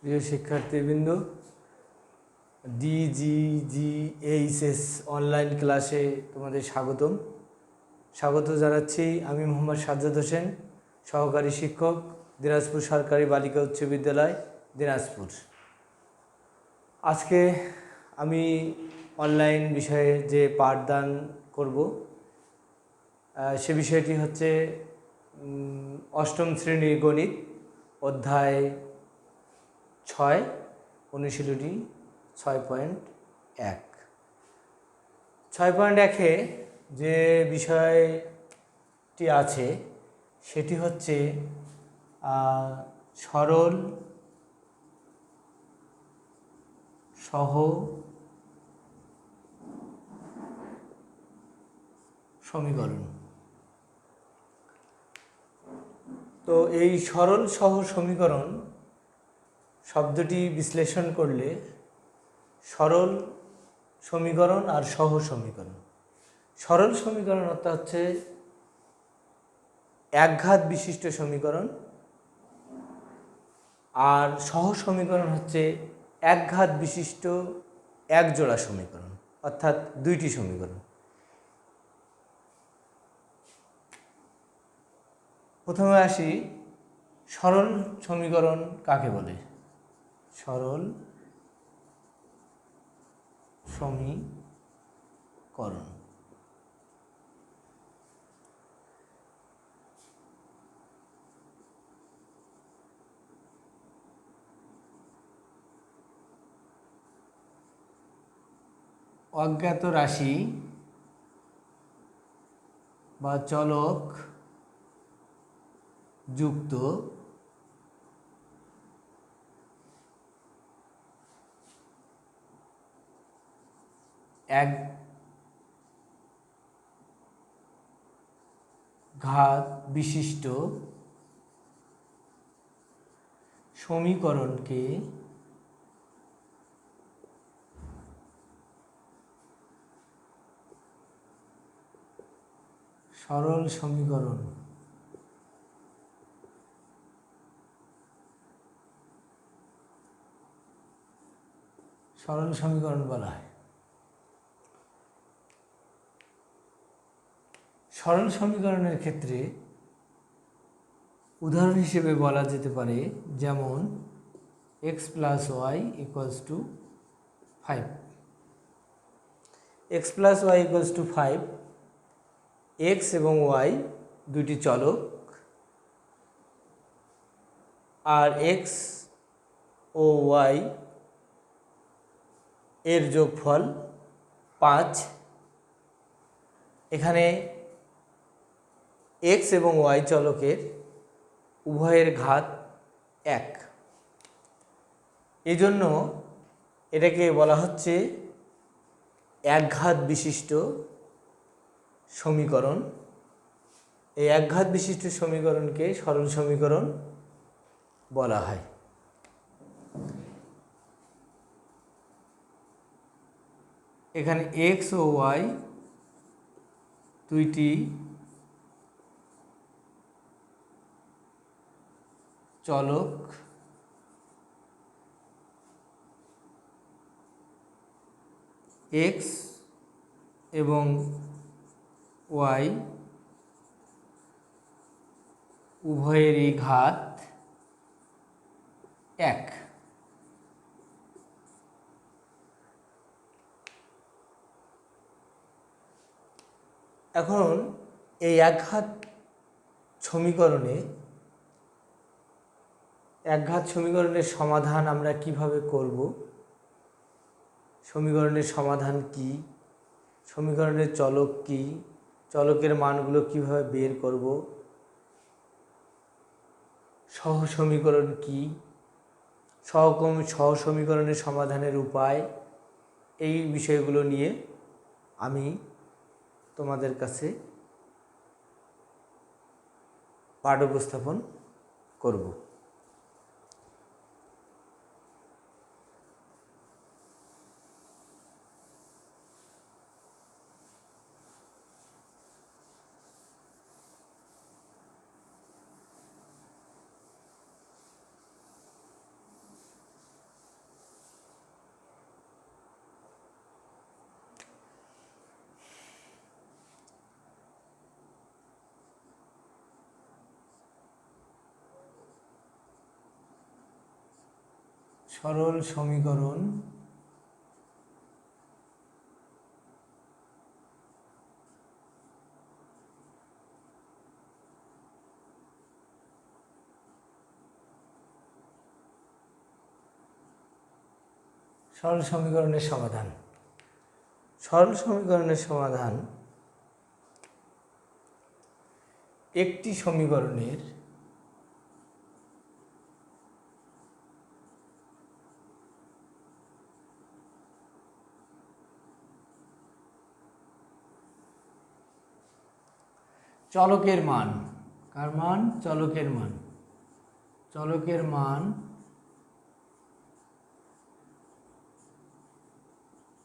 প্রিয় শিক্ষার্থীবৃন্দ, DGGHS online ক্লাসে তোমাদের স্বাগত জানাচ্ছি। আমি মোহাম্মদ সাজ্জাদ হোসেন, সহকারী শিক্ষক, দিনাজপুর সরকারি বালিকা উচ্চ বিদ্যালয়, দিনাজপুর। আজকে আমি অনলাইন বিষয়ে যে পাঠদান করব সে বিষয়টি হচ্ছে অষ্টম শ্রেণীর গণিত অধ্যায় 6 অনুশীলনী 6.1। 6.1-এ যে বিষয়টি আছে সেটি হচ্ছে সরল সহ সমীকরণ। তো এই সরল সহ সমীকরণ শব্দটি বিশ্লেষণ করলে সরল সমীকরণ আর সহ সমীকরণ। সরল সমীকরণ অর্থাৎ হচ্ছে একঘাত বিশিষ্ট সমীকরণ, আর সহ সমীকরণ হচ্ছে একঘাত বিশিষ্ট একজোড়া সমীকরণ, অর্থাৎ দুইটি সমীকরণ। প্রথমে আসি, সরল সমীকরণ কাকে বলে? সরল সমীকরণ অজ্ঞাত রাশি বা চলক যুক্ত একঘাত বিশিষ্ট সমীকরণকে সরল সমীকরণ বলা হয়। সরল সমীকরণের ক্ষেত্রে উদাহরণ হিসেবে বলা যেতে পারে, যেমন x + y = 5। x + y = 5, x এবং y দুটি চলক, আর x ও y এর যোগফল 5। এখানে x এবং y চলকের উভয়ের ঘাত 1, এই জন্য এটাকে বলা হচ্ছে একঘাত বিশিষ্ট সমীকরণ। এই একঘাত বিশিষ্ট সমীকরণকে সরল সমীকরণ বলা হয়। এখানে x ও y দুইটি চলক, x এবং y উভয়েরই ঘাত 1। এখন এই একঘাত সমীকরণের সমাধান আমরা কিভাবে করব? সমীকরণের সমাধান কি? সমীকরণের চলক কি? চলকের মানগুলো কিভাবে বের করব? সহ সমীকরণ কি? সহ সমীকরণের সমাধানের উপায়, এই বিষয়গুলো নিয়ে আমি তোমাদের কাছে পাঠ উপস্থাপন করব। সরল সমীকরণ সরল সমীকরণের সমাধান। সরল সমীকরণের সমাধান একটি সমীকরণের চলকের মান, কার মান? চলকের মান। চলকের মান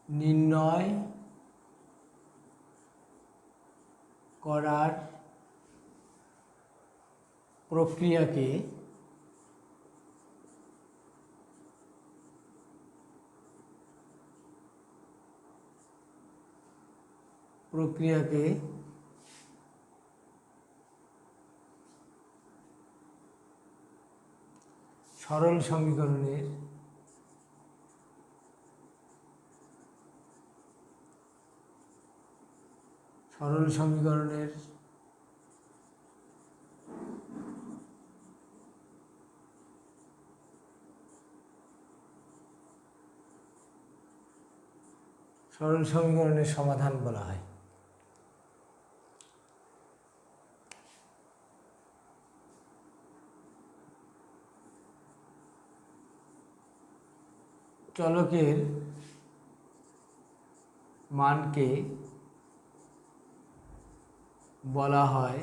নির্ণয় করার প্রক্রিয়াকে সরল সমীকরণের সমাধান বলা হয়। চলকের মানকে বলা হয়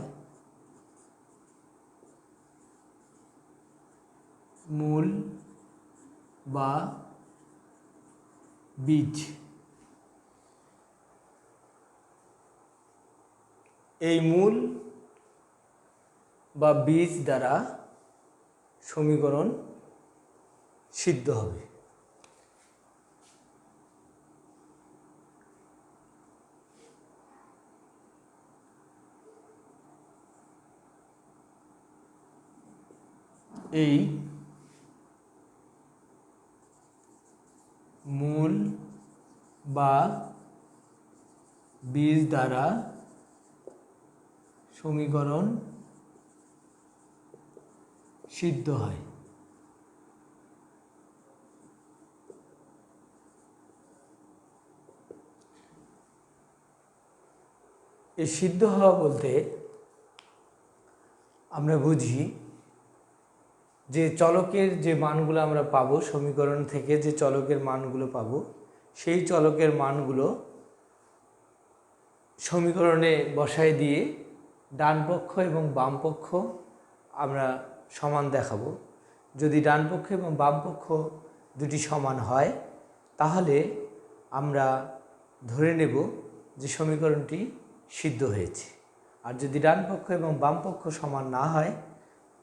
মূল বা বীজ। এই মূল বা বীজ দ্বারা সমীকরণ সিদ্ধ হবে। এই মূল বা বীজ দ্বারা সমীকরণ সিদ্ধ হয়। এই সিদ্ধ হওয়া বলতে আমরা বুঝি যে চলকের যে মানগুলো আমরা পাবো, সমীকরণ থেকে যে চলকের মানগুলো পাবো, সেই চলকের মানগুলো সমীকরণে বসায় দিয়ে ডান পক্ষ এবং বাম পক্ষ আমরা সমান দেখাবো। যদি ডান পক্ষ এবং বাম পক্ষ দুটি সমান হয় তাহলে আমরা ধরে নেব যে সমীকরণটি সিদ্ধ হয়েছে। আর যদি ডান পক্ষ এবং বাম পক্ষ সমান না হয়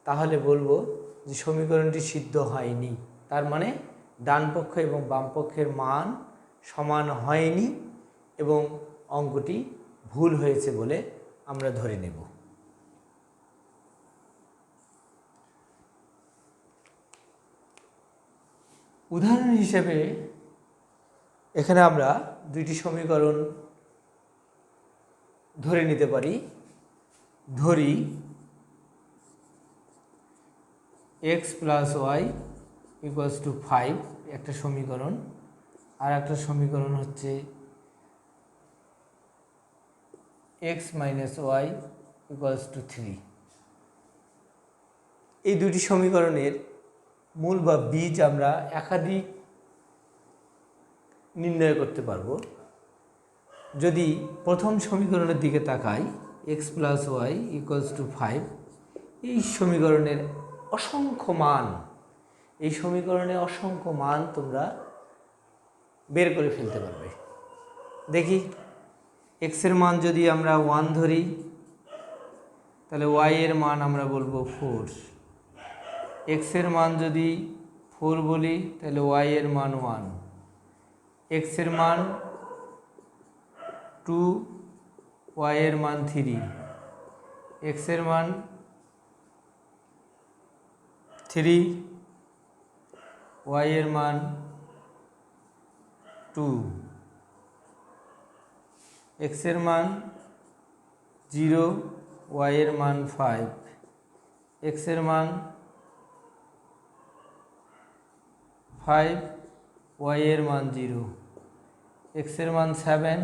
তাহলে বলবো যে সমীকরণটি সিদ্ধ হয়নি। তার মানে ডান পক্ষ এবং বাম পক্ষের মান সমান হয়নি এবং অঙ্কটি ভুল হয়েছে বলে আমরা ধরে নেব। উদাহরণ হিসেবে এখানে আমরা দুইটি সমীকরণ ধরে নিতে পারি। ধরি x + y = 5 একটা সমীকরণ, আর একটা সমীকরণ হচ্ছে x - y = 3। এই দুটি সমীকরণের মূল বা বীজ আমরা একাধিক নির্ণয় করতে পারবো। যদি প্রথম সমীকরণের দিকে তাকাই, x + y = 5, এই সমীকরণের অসংখ্য মান, এই সমীকরণে অসংখ্য মান তোমরা বের করে ফেলতে পারবে। দেখি, x এর মান যদি আমরা 1 ধরি তাহলে y এর মান আমরা বলবো 4। x এর মান যদি 4 বলি তাহলে y এর মান 1, x এর মান 2, y এর মান 3, x এর মান 3, ওয়াই এর মান 2, এক্স এর মান 0, ওয়াই এর মান 5, এক্স এর মান 5, ওয়াই এর মান 0, এক্স এর মান 7,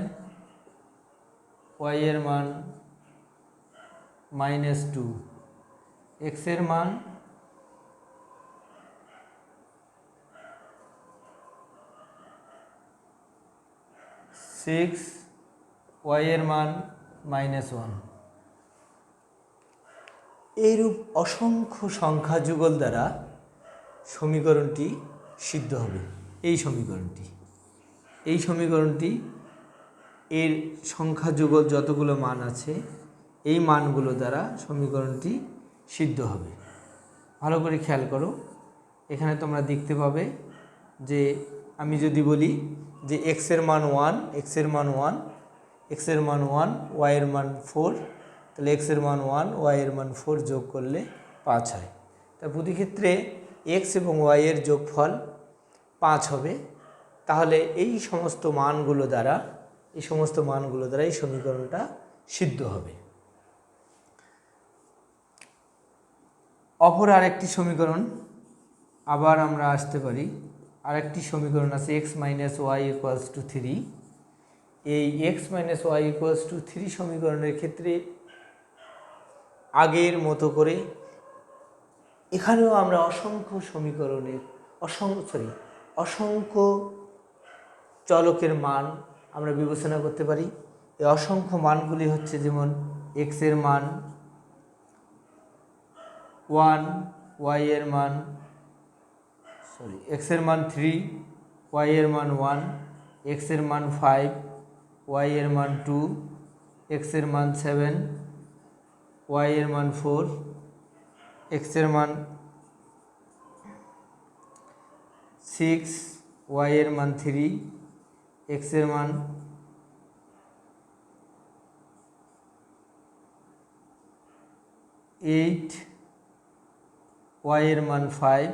ওয়াই এর মান -2, এক্স এর মান 6, ওয়াই এর মান -1। এইরূপ অসংখ্য সংখ্যা যুগল দ্বারা সমীকরণটি সিদ্ধ হবে। এই সমীকরণটি এর সংখ্যা যুগল যতগুলো মান আছে এই মানগুলো দ্বারা সমীকরণটি সিদ্ধ হবে। ভালো করে খেয়াল করো, এখানে তোমরা দেখতে পাবে যে আমি যদি বলি যে এক্স এর মান 1, এক্স এর মান 1, এক্স এর মান 1, ওয়াই এর মান 4, তাহলে এক্স এর মান 1, ওয়াই এর মান 4 যোগ করলে 5 হয়। তা প্রতি ক্ষেত্রে এক্স এবং ওয়াই এর যোগফল 5 হবে। তাহলে এই সমস্ত মানগুলো দ্বারা এই সমীকরণটা সিদ্ধ হবে। অপর আরেকটি সমীকরণ আবার আমরা আসতে পারি। আরেকটি সমীকরণ আছে x - y = 3। এই x - y = 3 সমীকরণের ক্ষেত্রে আগের মতো করে এখানেও আমরা অসংখ্য চলকের মান আমরা বিবেচনা করতে পারি। এই অসংখ্য মানগুলি হচ্ছে যেমন x এর মান 1, ওয়াই এর মান এক্স এর মান 3, ওয়াই এর মান 1, এক্স এর মান 5, ওয়াই এর মান 2, এক্স এর মান 7, ওয়াই এর মান 4, এক্স এর মান 6, ওয়াই এর মান 3, এক্স এর মান 8, ওয়াই এর মান 5।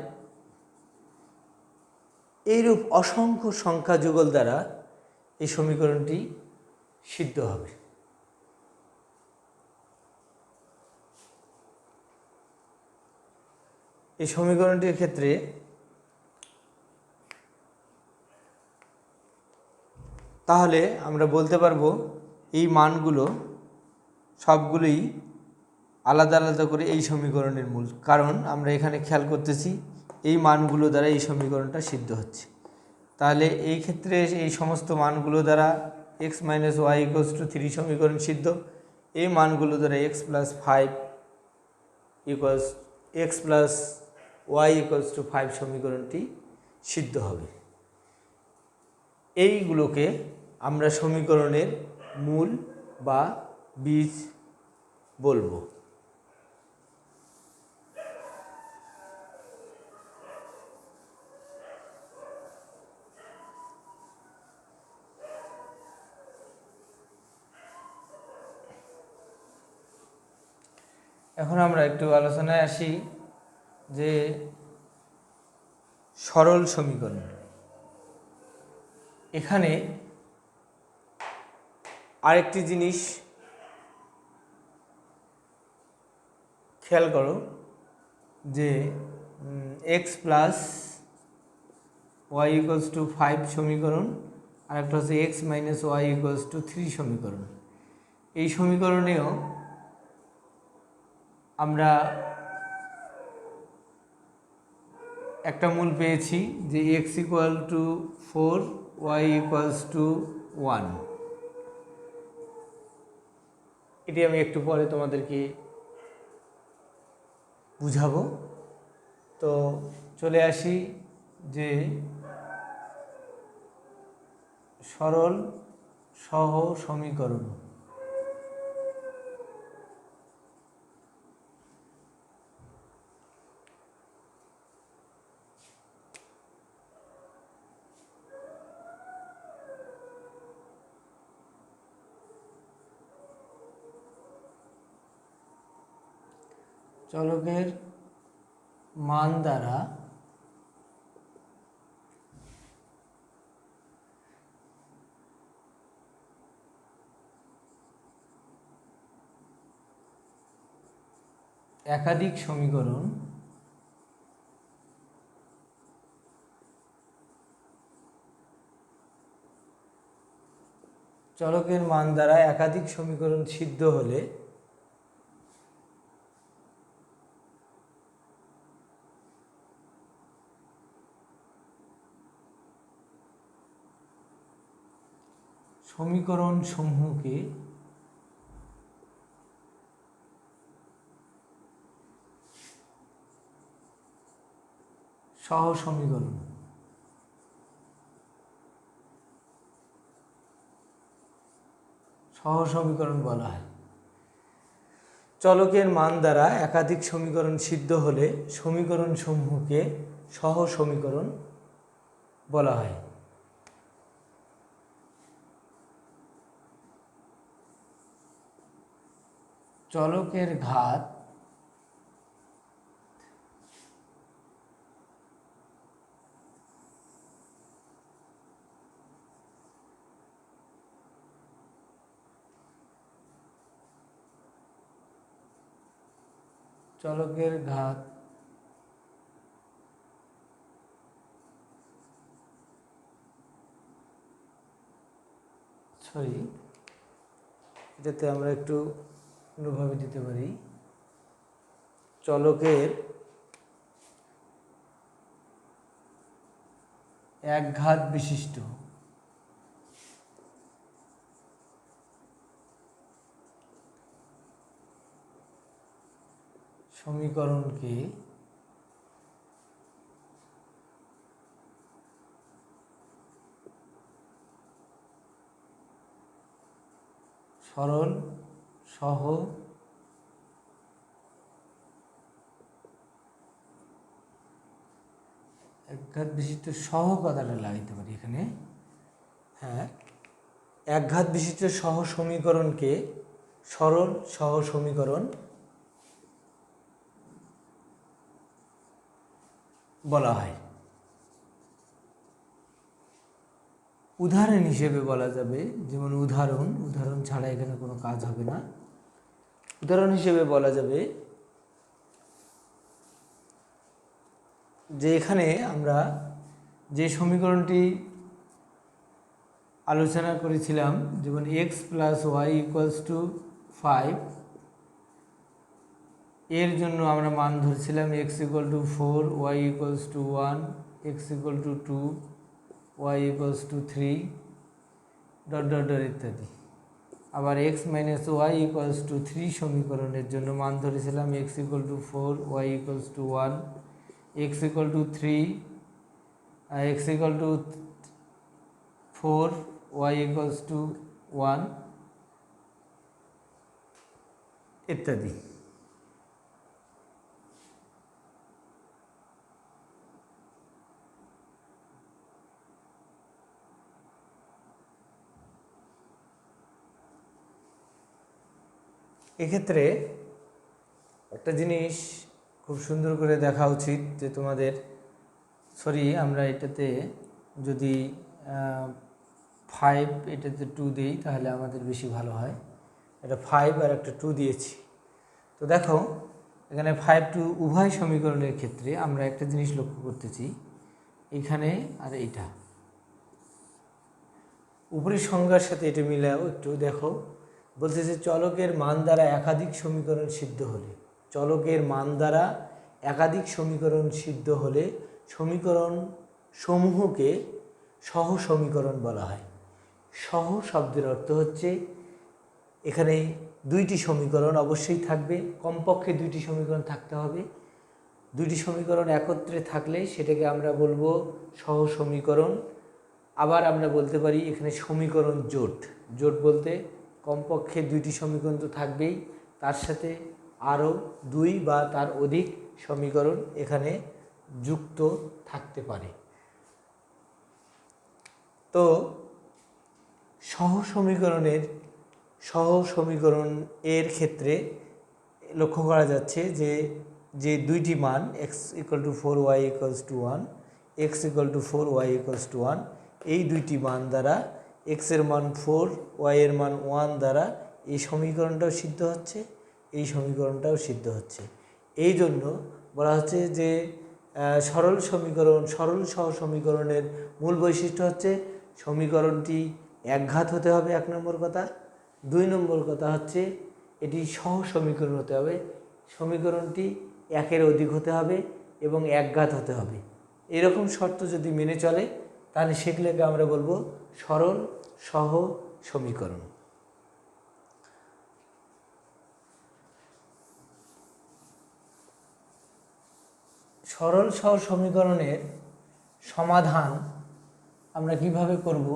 এইরূপ অসংখ্য সংখ্যা যুগল দ্বারা এই সমীকরণটি সিদ্ধ হবে। এই সমীকরণটির ক্ষেত্রে তাহলে আমরা বলতে পারবো এই মানগুলো সবগুলোই আলাদা আলাদা করে এই সমীকরণের মূল, কারণ আমরা এখানে খেয়াল করতেছি এই মানগুলো দ্বারা এই সমীকরণটা সিদ্ধ হচ্ছে। তাহলে এই ক্ষেত্রে এই সমস্ত মানগুলো দ্বারা x - y = 3 সমীকরণ সিদ্ধ। এই মানগুলো দ্বারা x + 5 x + y = 5 সমীকরণটি সিদ্ধ হবে। এইগুলোকে আমরা সমীকরণের মূল বা বীজ বলবো। এখন আমরা একটু আলোচনায় আসি যে সরল সমীকরণ। এখানে আরেকটি জিনিস খেয়াল করো যে x + y = 5 সমীকরণ, আর একটা হচ্ছে x - y = 3 সমীকরণ। এই সমীকরণেও আমরা একটা মূল পেয়েছি যে x = 4, y = 1। এটি আমি একটু পরে তোমাদেরকে বুঝাবো। তো চলে আসি যে সরল সহ সমীকরণ। চলকের মান দ্বারা একাধিক সমীকরণ চলকের মান দ্বারা একাধিক সমীকরণ সিদ্ধ হলে সমীকরণ সমূহকে সহ সমীকরণ বলা হয়। চলকের মান দ্বারা একাধিক সমীকরণ সিদ্ধ হলে সমীকরণ সমূহকে সহ সমীকরণ বলা হয়। চলকের ঘাত এটাতে আমরা একটু অন্যভাবে দিতে পারি। চলকের এক ঘাত বিশিষ্ট সমীকরণকে সরল সহ একঘাত বিশিষ্ট সহ কথাটা লাগাইতে পারি এখানে। হ্যাঁ, একঘাত বিশিষ্ট সহ সমীকরণকে সরল সহ সমীকরণ বলা হয়। উদাহরণ হিসেবে বলা যাবে, যেমন উদাহরণ ছাড়া এখানে কোনো কাজ হবে না। উদাহরণ হিসেবে বলা যাবে যে এখানে আমরা যে সমীকরণটি আলোচনা করেছিলাম, যেমন x + y = 5, এর জন্য আমরা মান ধরেছিলাম x = 4, y = 1, x = 2, y = 3 ... ইত্যাদি। আবার x - y = 3 সমীকরণের জন্য মান ধরেছিলাম x = 4, y = 1, x = 3, x = 4, y = 1 ইত্যাদি। এক্ষেত্রে একটা জিনিস খুব সুন্দর করে দেখা উচিত যে তোমাদের, আমরা এটাতে যদি 5 এটাতে 2 দিই তাহলে আমাদের বেশি ভালো হয়। এটা 5 আর একটা 2 দিয়েছি। তো দেখো এখানে 5, 2 উভয় সমীকরণের ক্ষেত্রে আমরা একটা জিনিস লক্ষ্য করতেছি, এখানে আর এটা উপরের সংজ্ঞার সাথে এটা মিলাও একটু দেখো। বলতেছে চলকের মান দ্বারা একাধিক সমীকরণ সিদ্ধ হলে, চলকের মান দ্বারা একাধিক সমীকরণ সিদ্ধ হলে সমীকরণ সমূহকে সহ সমীকরণ বলা হয়। সহ শব্দের অর্থ হচ্ছে এখানে দুইটি সমীকরণ অবশ্যই থাকবে, কমপক্ষে দুইটি সমীকরণ থাকতে হবে। দুইটি সমীকরণ একত্রে থাকলে সেটাকে আমরা বলবো সহ সমীকরণ। আবার আমরা বলতে পারি এখানে সমীকরণ জোট। জোট বলতে কমপক্ষে দুইটি সমীকরণ তো থাকবেই, তার সাথে আরও 2 বা তার অধিক সমীকরণ এখানে যুক্ত থাকতে পারে। তো সহ সমীকরণ এর ক্ষেত্রে লক্ষ্য করা যাচ্ছে যে দুইটি মান x = 4, y = 1, x = 4, y = 1, এই দুইটি মান দ্বারা x এর মান 4, y এর মান 1 দ্বারা এই সমীকরণটাও সিদ্ধ হচ্ছে, এই সমীকরণটাও সিদ্ধ হচ্ছে। এই জন্য বলা হচ্ছে যে সরল সহ সমীকরণের মূল বৈশিষ্ট্য হচ্ছে সমীকরণটি একঘাত হতে হবে, 1 নম্বর কথা। 2 নম্বর কথা হচ্ছে এটি সহ সমীকরণ হতে হবে, সমীকরণটি 1-এর অধিক হতে হবে এবং একঘাত হতে হবে। এরকম শর্ত যদি মেনে চলে তাহলে সেগুলোকে আমরা বলবো সরল সহ সমীকরণ। সরল সহ সমীকরণের সমাধান আমরা কিভাবে করব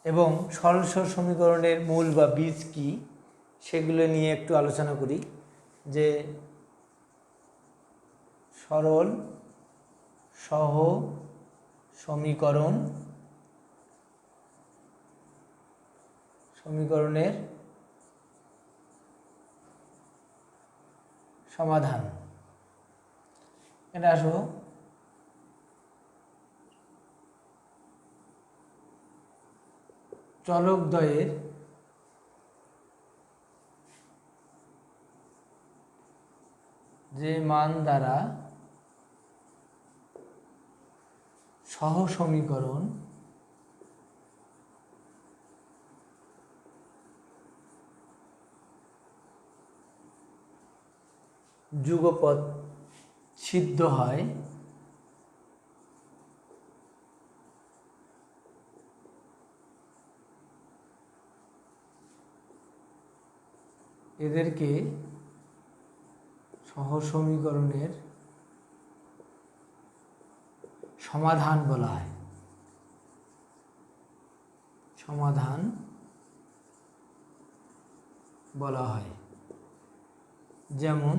এবং সরল সহ সমীকরণের মূল বা বীজ কি সেগুলো নিয়ে একটু আলোচনা করি। যে সরল সহ সমীকরণের সমাধান। এটা আসো চলকদ্বয়ের যে মান দ্বারা সহ সমীকরণ যুগপৎ সিদ্ধ হয় এদেরকে সহ সমীকরণের সমাধান বলা হয়। সমাধান বলা হয়। যেমন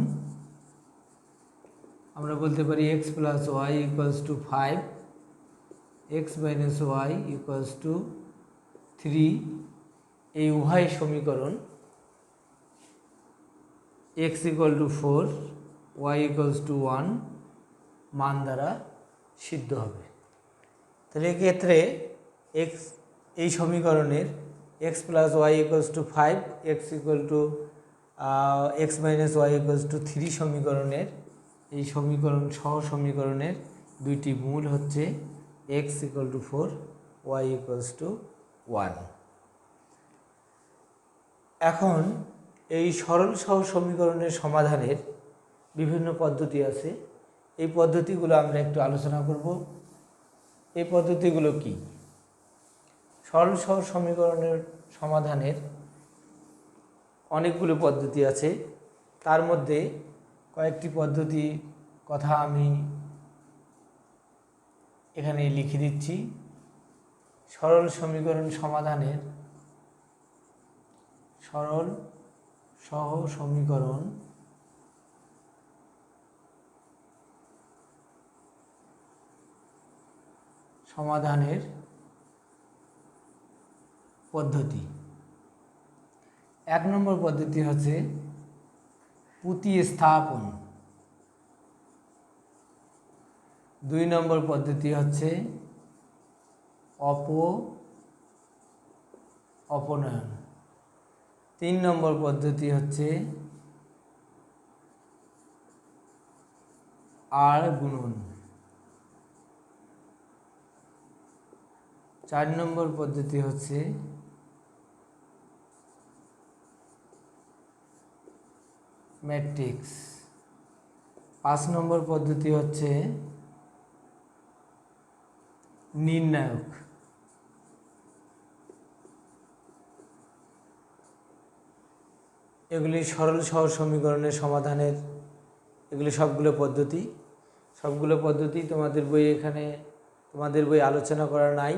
আমরা বলতে পারি x + y = 5, x - y = 3। এই উভয় সমীকরণ x = 4, y = 1 মান দ্বারা সিদ্ধ হবে। তাহলে এক্ষেত্রে এই সমীকরণের x + y = 5, x - y = 3 সমীকরণের এই সমীকরণ সহ সমীকরণের দুইটি মূল হচ্ছে x = 4, y = 1। এখন এই সরল সহ সমীকরণের সমাধানের বিভিন্ন পদ্ধতি আছে। এই পদ্ধতিগুলো আমরা একটু আলোচনা করব। এই পদ্ধতিগুলো কি? সরল সহ সমীকরণের সমাধানের অনেকগুলো পদ্ধতি আছে, তার মধ্যে কয়েকটি পদ্ধতি কথা আমি এখানে লিখে দিচ্ছি। সরল সমীকরণ সমাধানের সরল সহ সমীকরণ সমাধানের পদ্ধতি। 1 নম্বর পদ্ধতি হচ্ছে প্রতিস্থাপন। 2 নম্বর পদ্ধতি হচ্ছে অপনয়ন। 3 নম্বর পদ্ধতি হচ্ছে আর গুণন। 4 নম্বর পদ্ধতি হচ্ছে ম্যাট্রিক্স। 5 নম্বর পদ্ধতি হচ্ছে নির্ণায়ক। এগুলি সরল সহ সমীকরণের সমাধানের এগুলি সবগুলো পদ্ধতি তোমাদের বই তোমাদের বই আলোচনা করা নাই।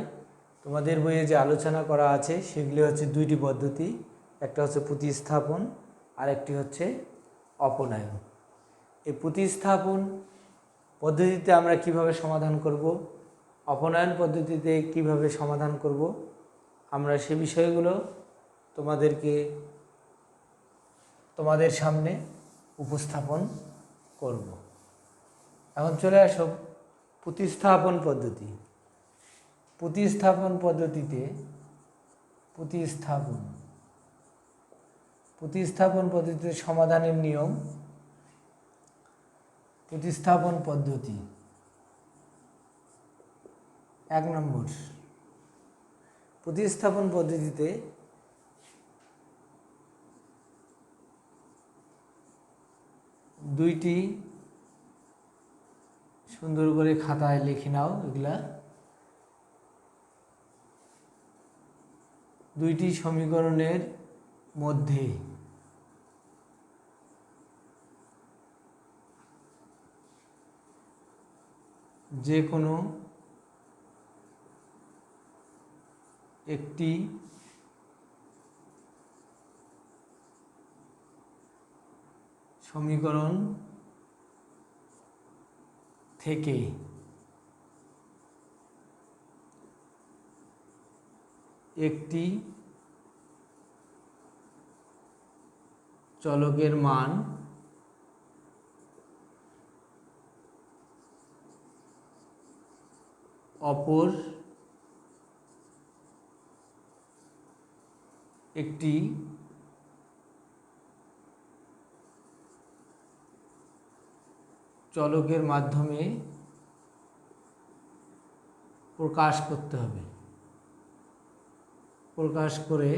তোমাদের বইয়ে যে আলোচনা করা আছে সেগুলি হচ্ছে 2টি পদ্ধতি, একটা হচ্ছে প্রতিস্থাপন আর একটি হচ্ছে অপনয়ন। এই প্রতিস্থাপন পদ্ধতিতে আমরা কিভাবে সমাধান করব, অপনয়ন পদ্ধতিতে কিভাবে সমাধান করব, আমরা সে বিষয়গুলো তোমাদের সামনে উপস্থাপন করব। এখন চলে আসো প্রতিস্থাপন পদ্ধতি। প্রতিস্থাপন প্রতিস্থাপন পদ্ধতিতে সমাধানের নিয়ম। প্রতিস্থাপন পদ্ধতি 1 নম্বর, প্রতিস্থাপন পদ্ধতিতে দুইটি সুন্দর করে খাতায় লিখে নাও, এগুলা দুইটি সমীকরণের মধ্যে যে কোনো একটি সমীকরণ থেকে একটি চলকের মান অপর একটি চলকের মাধ্যমে প্রকাশ করতে হবে। প্রকাশ করে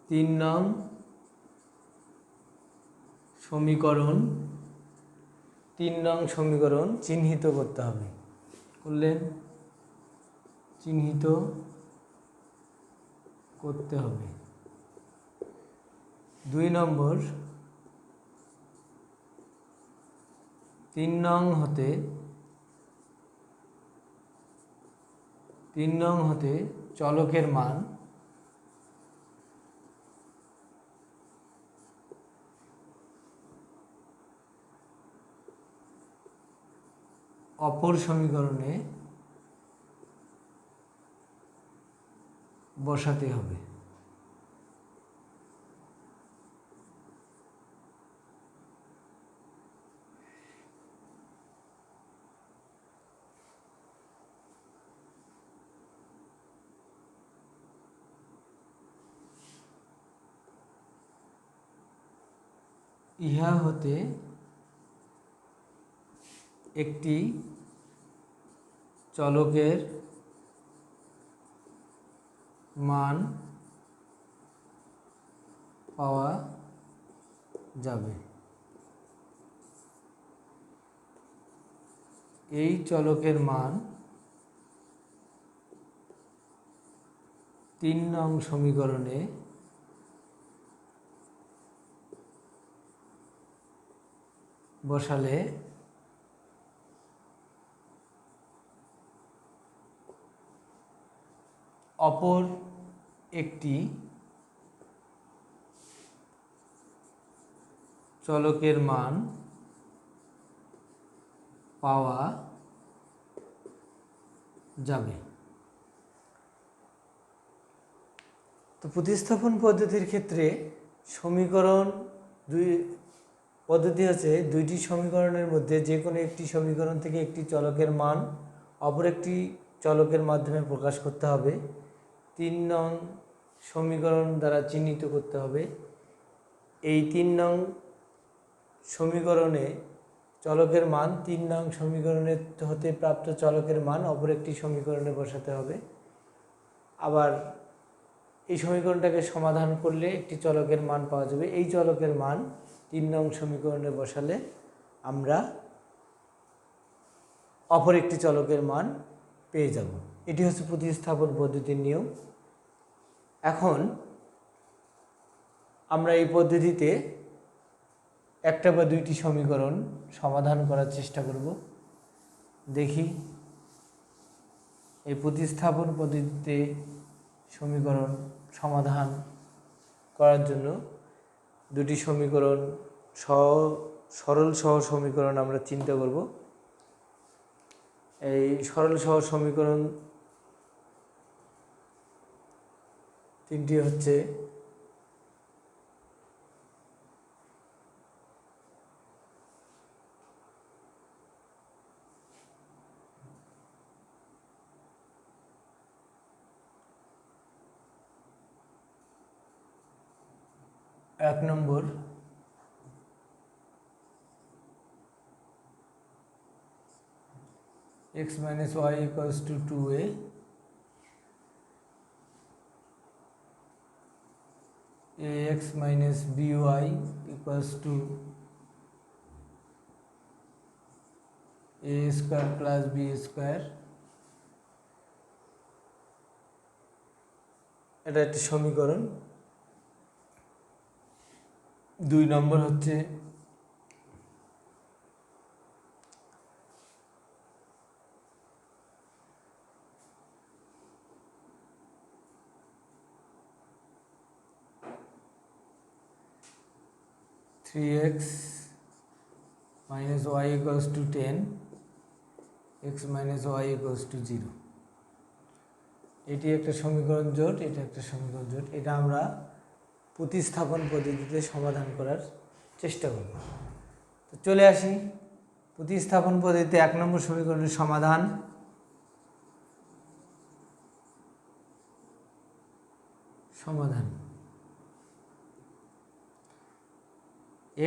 3 নং সমীকরণ চিহ্নিত করতে হবে। করলেন, চিহ্নিত করতে হবে। 2 নম্বর, 3 নং হতে চলকের মান অপর সমীকরণে বসাতে হবে। ইহা হতে একটি চলকের মান পাওয়া যাবে। এই চলকের মান 3 নং সমীকরণে বসালে অপর একটি চলকের মান পাওয়া যাবে। তো প্রতিস্থাপন পদ্ধতির ক্ষেত্রে সমীকরণ পদ্ধতি হচ্ছে দুইটি সমীকরণের মধ্যে যে কোনো একটি সমীকরণ থেকে একটি চলকের মান অপর একটি চলকের মাধ্যমে প্রকাশ করতে হবে। 3 নং সমীকরণ দ্বারা চিহ্নিত করতে হবে। এই 3 নং সমীকরণে চলকের মান 3 নং সমীকরণের হতে প্রাপ্ত চলকের মান অপর একটি সমীকরণে বসাতে হবে। আবার এই সমীকরণটাকে সমাধান করলে একটি চলকের মান পাওয়া যাবে। এই চলকের মান 3 নং সমীকরণে বসালে আমরা অপর একটি চলকের মান পেয়ে যাব। এটি হচ্ছে প্রতিস্থাপন পদ্ধতির নিয়ম। এখন আমরা এই পদ্ধতিতে একটা বা দুইটি সমীকরণ সমাধান করার চেষ্টা করব। দেখি এই প্রতিস্থাপন পদ্ধতিতে সমীকরণ সমাধান করার জন্য দুটি সমীকরণ সরল সহ সমীকরণ আমরা চিন্তা করব। এই সরল সহ সমীকরণ তিনটি হচ্ছে এক নম্বর x minus y equals to 2a, ax minus by equals to a square plus b square, এটা একটা সমীকরণ। 2 নম্বর হচ্ছে three x minus y equals to 10, x minus y equals to 0। এটি একটা সমীকরণ জোট, এটা একটা সমীকরণ জোট। এটা আমরা প্রতিস্থাপন পদ্ধতিতে সমাধান করার চেষ্টা করব। তো চলে আসি প্রতিস্থাপন পদ্ধতিতে 1 নম্বর সমীকরণের সমাধান।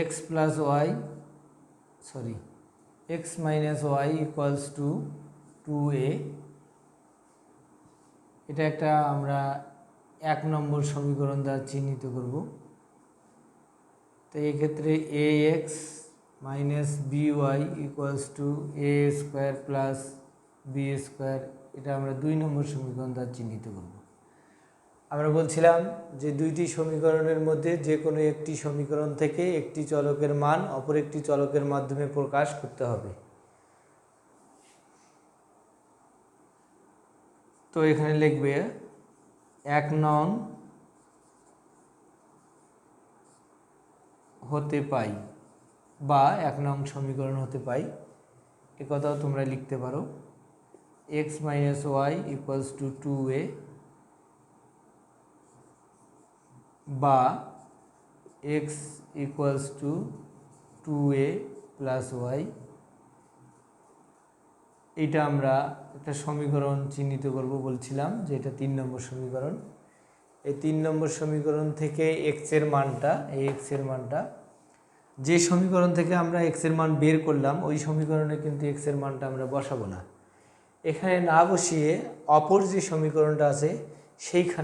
x plus y x minus y equals to 2a, এটা একটা আমরা 1 নম্বর সমীকরণ দ্বারা চিহ্নিত করব। তো এই ক্ষেত্রে ax minus by equals to a square plus b square, এটা আমরা 2 নম্বর সমীকরণ দ্বারা চিহ্নিত করব। আমরা বলছিলাম যে দুইটি সমীকরণের মধ্যে যে কোনো একটি সমীকরণ থেকে একটি চলকের মান অপর একটি চলকের মাধ্যমে প্রকাশ করতে হবে। তো এখানে লিখবে 1 নং হতে পাই বা 1 নং সমীকরণ হতে পাই, এ কথাও তোমরা লিখতে পারো। x minus y equals to 2a বা x equals to 2a plus y, এইটা আমরা একটা সমীকরণ চিহ্নিত করব। বলছিলাম যে এটা 3 নম্বর সমীকরণ। এই 3 নম্বর সমীকরণ থেকে x এর মানটা, এই x এর মানটা যে সমীকরণ থেকে আমরা x এর মান বের করলাম ওই সমীকরণে কিন্তু x এর মানটা আমরা বসাবো না, এখানে না বসিয়ে অপর যে সমীকরণটা আছে সেইখানে